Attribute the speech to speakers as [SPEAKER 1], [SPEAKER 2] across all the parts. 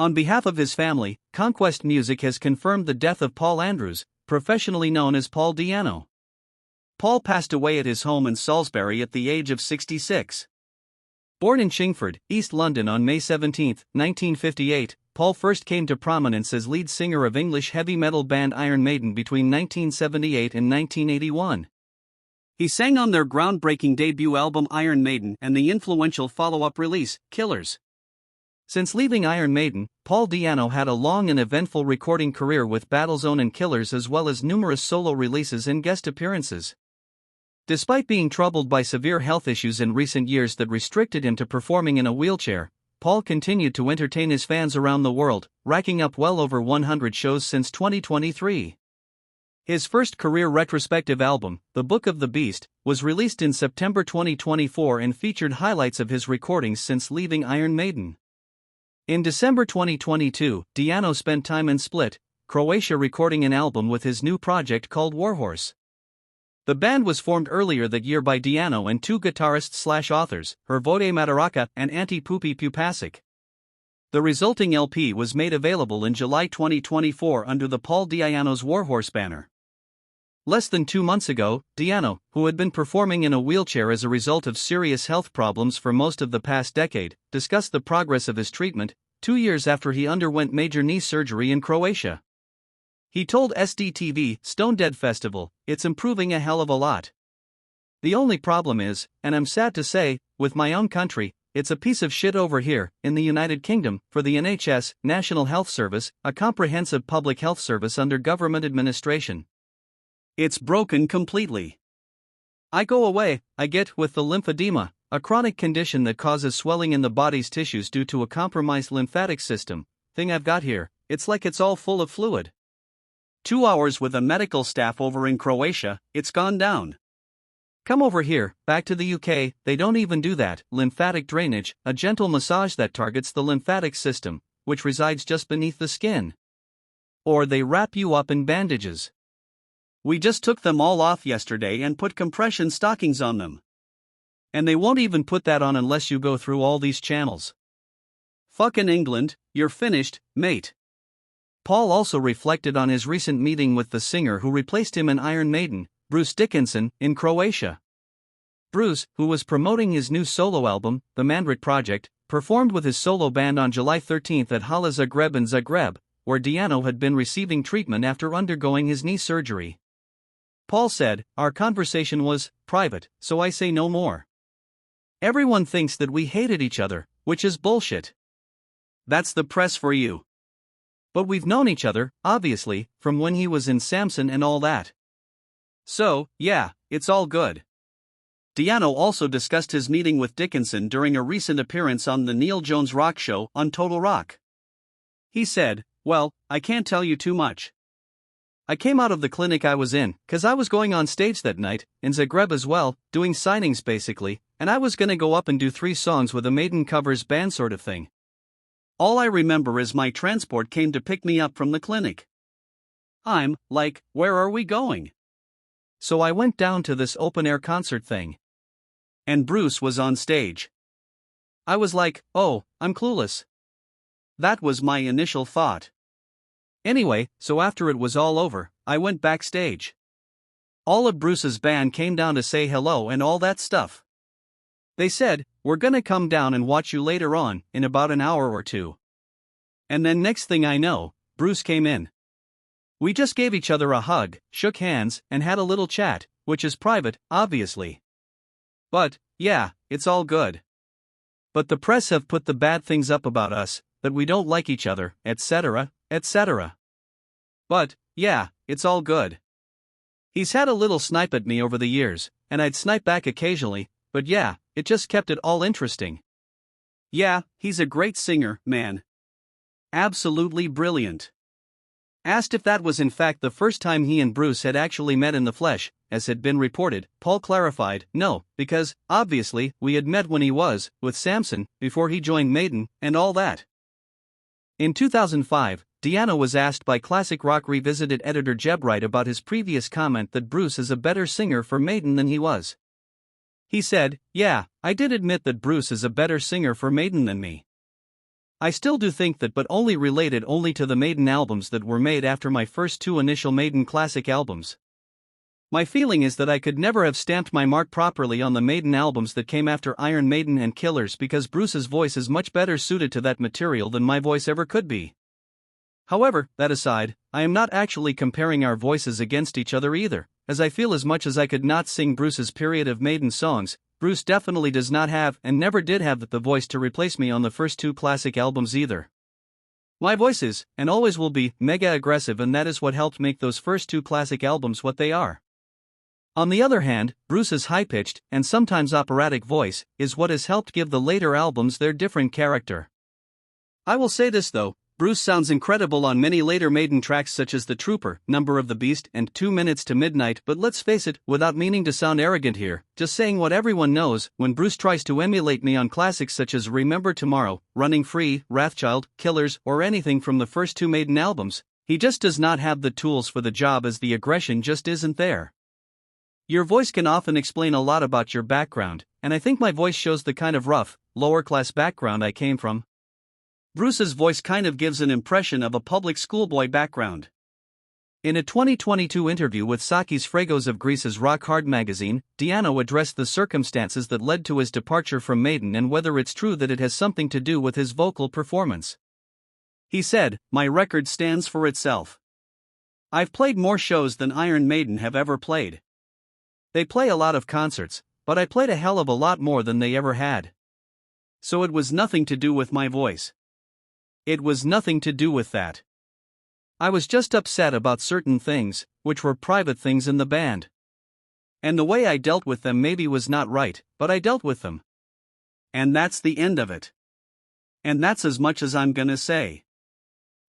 [SPEAKER 1] On behalf of his family, Conquest Music has confirmed the death of Paul Andrews, professionally known as Paul Dianno. Paul passed away at his home in Salisbury at the age of 66. Born in Chingford, East London on May 17, 1958, Paul first came to prominence as lead singer of English heavy metal band Iron Maiden between 1978 and 1981. He sang on their groundbreaking debut album Iron Maiden and the influential follow-up release, Killers. Since leaving Iron Maiden, Paul Dianno had a long and eventful recording career with Battlezone and Killers as well as numerous solo releases and guest appearances. Despite being troubled by severe health issues in recent years that restricted him to performing in a wheelchair, Paul continued to entertain his fans around the world, racking up well over 100 shows since 2023. His first career retrospective album, The Book of the Beast, was released in September 2024 and featured highlights of his recordings since leaving Iron Maiden. In December 2022, Dianno spent time in Split, Croatia recording an album with his new project called Warhorse. The band was formed earlier that year by Dianno and two guitarists/authors, Hrvoje Madaraka and Ante Pupi Pupasic. The resulting LP was made available in July 2024 under the Paul Dianno's Warhorse banner. Less than 2 months ago, Dianno, who had been performing in a wheelchair as a result of serious health problems for most of the past decade, discussed the progress of his treatment, 2 years after he underwent major knee surgery in Croatia. He told SDTV Stone Dead Festival, "It's improving a hell of a lot. The only problem is, and I'm sad to say, with my own country, it's a piece of shit over here, in the United Kingdom, for the NHS, National Health Service, a comprehensive public health service under government administration. It's broken completely. I go away, I get with the lymphedema, a chronic condition that causes swelling in the body's tissues due to a compromised lymphatic system. Thing I've got here, it's like it's all full of fluid. 2 hours with a medical staff over in Croatia, it's gone down. Come over here, back to the UK, they don't even do that. Lymphatic drainage, a gentle massage that targets the lymphatic system, which resides just beneath the skin. Or they wrap you up in bandages. We just took them all off yesterday and put compression stockings on them. And they won't even put that on unless you go through all these channels. Fucking England, you're finished, mate." Paul also reflected on his recent meeting with the singer who replaced him in Iron Maiden, Bruce Dickinson, in Croatia. Bruce, who was promoting his new solo album, The Mandrit Project, performed with his solo band on July 13 at Hala Zagreb in Zagreb, where Dianno had been receiving treatment after undergoing his knee surgery. Paul said, "Our conversation was private, so I say no more. Everyone thinks that we hated each other, which is bullshit. That's the press for you. But we've known each other, obviously, from when he was in Samson and all that. So, yeah, it's all good." Dianno also discussed his meeting with Dickinson during a recent appearance on the Neil Jones Rock Show on Total Rock. He said, "Well, I can't tell you too much. I came out of the clinic I was in, 'cause I was going on stage that night, in Zagreb as well, doing signings basically, and I was gonna go up and do 3 songs with a Maiden covers band sort of thing. All I remember is my transport came to pick me up from the clinic. I'm like, where are we going? So I went down to this open-air concert thing. And Bruce was on stage. I was like, oh, I'm clueless. That was my initial thought. Anyway, so after it was all over, I went backstage. All of Bruce's band came down to say hello and all that stuff. They said, we're gonna come down and watch you later on, in about an hour or 2. And then next thing I know, Bruce came in. We just gave each other a hug, shook hands, and had a little chat, which is private, obviously. But, yeah, it's all good. But the press have put the bad things up about us, that we don't like each other, etc., etc. But, yeah, it's all good. He's had a little snipe at me over the years, and I'd snipe back occasionally, but yeah, it just kept it all interesting. Yeah, he's a great singer, man. Absolutely brilliant." Asked if that was in fact the first time he and Bruce had actually met in the flesh, as had been reported, Paul clarified, no, because, obviously, we had met when he was, with Samson, before he joined Maiden, and all that. In 2005, Dianno was asked by Classic Rock Revisited editor Jeb Wright about his previous comment that Bruce is a better singer for Maiden than he was. He said, yeah, I did admit that Bruce is a better singer for Maiden than me. I still do think that, but only related only to the Maiden albums that were made after my first two initial Maiden classic albums. My feeling is that I could never have stamped my mark properly on the Maiden albums that came after Iron Maiden and Killers, because Bruce's voice is much better suited to that material than my voice ever could be. However, that aside, I am not actually comparing our voices against each other either, as I feel as much as I could not sing Bruce's period of Maiden songs, Bruce definitely does not have and never did have the voice to replace me on the first two classic albums either. My voice is, and always will be, mega aggressive, and that is what helped make those first two classic albums what they are. On the other hand, Bruce's high-pitched, and sometimes operatic voice, is what has helped give the later albums their different character. I will say this though, Bruce sounds incredible on many later Maiden tracks such as The Trooper, Number of the Beast, and 2 Minutes to Midnight, but let's face it, without meaning to sound arrogant here, just saying what everyone knows, when Bruce tries to emulate me on classics such as Remember Tomorrow, Running Free, Wrathchild, Killers, or anything from the first two Maiden albums, he just does not have the tools for the job, as the aggression just isn't there. Your voice can often explain a lot about your background, and I think my voice shows the kind of rough, lower-class background I came from. Bruce's voice kind of gives an impression of a public schoolboy background. In a 2022 interview with Sakis Fragos of Greece's Rock Hard magazine, Dianno addressed the circumstances that led to his departure from Maiden and whether it's true that it has something to do with his vocal performance. He said, "My record stands for itself. I've played more shows than Iron Maiden have ever played. They play a lot of concerts, but I played a hell of a lot more than they ever had. So it was nothing to do with my voice. It was nothing to do with that. I was just upset about certain things, which were private things in the band. And the way I dealt with them maybe was not right, but I dealt with them. And that's the end of it. And that's as much as I'm gonna say."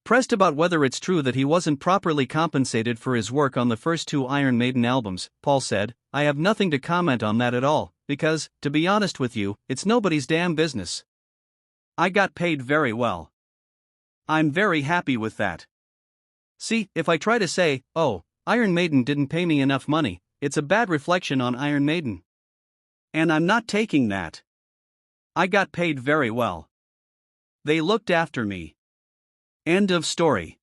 [SPEAKER 1] Pressed about whether it's true that he wasn't properly compensated for his work on the first two Iron Maiden albums, Paul said, "I have nothing to comment on that at all, because, to be honest with you, it's nobody's damn business. I got paid very well. I'm very happy with that. See, if I try to say, oh, Iron Maiden didn't pay me enough money, it's a bad reflection on Iron Maiden. And I'm not taking that. I got paid very well. They looked after me. End of story."